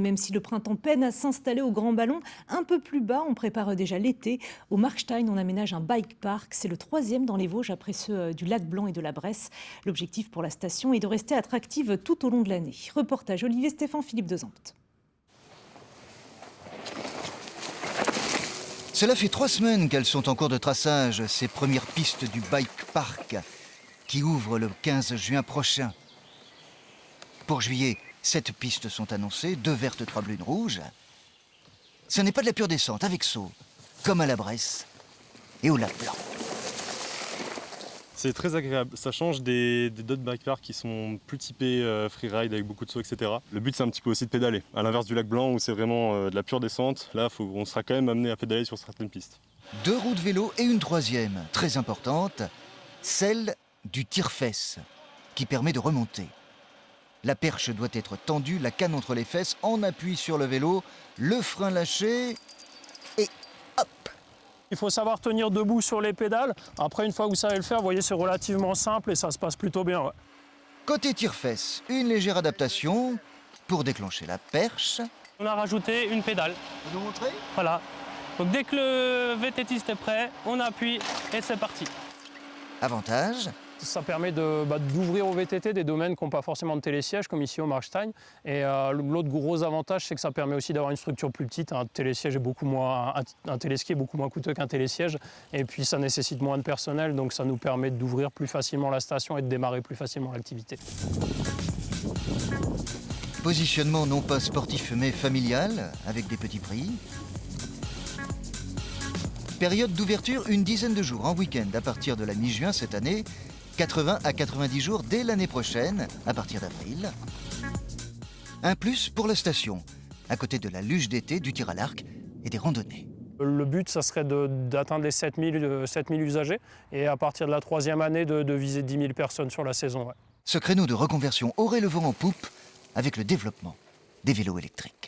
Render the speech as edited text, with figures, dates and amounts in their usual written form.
Même si le printemps peine à s'installer au Grand Ballon, un peu plus bas, on prépare déjà l'été. Au Markstein, on aménage un bike park. C'est le 3e dans les Vosges après ceux du Lac Blanc et de la Bresse. L'objectif pour la station est de rester attractive tout au long de l'année. Reportage Olivier Stéphane, Philippe Dezampt. Cela fait 3 semaines qu'elles sont en cours de traçage, ces premières pistes du bike park qui ouvrent le 15 juin prochain. Pour juillet, 7 pistes sont annoncées, 2 vertes, 3 bleues, 1 rouge. Ce n'est pas de la pure descente, avec saut, comme à la Bresse et au Lac Blanc. C'est très agréable, ça change des d'autres bike parks qui sont plus typés freeride avec beaucoup de sauts, etc. Le but c'est un petit peu aussi de pédaler, à l'inverse du Lac Blanc où c'est vraiment de la pure descente, là on sera quand même amené à pédaler sur certaines pistes. 2 roues de vélo et une 3e, très importante, celle du tire-fesse, qui permet de remonter. La perche doit être tendue, la canne entre les fesses, en appui sur le vélo, le frein lâché et hop! Il faut savoir tenir debout sur les pédales. Après, une fois que vous savez le faire, vous voyez, c'est relativement simple et ça se passe plutôt bien. Ouais. Côté tire-fesse, une légère adaptation pour déclencher la perche. On a rajouté une pédale. Vous nous montrez? Voilà. Donc dès que le VTTiste est prêt, on appuie et c'est parti. Avantage, Ça permet d'ouvrir au VTT des domaines qui n'ont pas forcément de télésiège, comme ici au Markstein. Et l'autre gros avantage, c'est que ça permet aussi d'avoir une structure plus petite. Un télésiège est un téléski est beaucoup moins coûteux qu'un télésiège. Et puis ça nécessite moins de personnel, donc ça nous permet d'ouvrir plus facilement la station et de démarrer plus facilement l'activité. positionnement non pas sportif mais familial, avec des petits prix. Période d'ouverture, une dizaine de jours en week-end à partir de la mi-juin cette année, 80 à 90 jours dès l'année prochaine, à partir d'avril. Un plus pour la station, à côté de la luge d'été, du tir à l'arc et des randonnées. Le but, ça serait d'atteindre les 7000 usagers et à partir de la 3e année, de viser 10 000 personnes sur la saison. Ouais. Ce créneau de reconversion aurait le vent en poupe avec le développement des vélos électriques.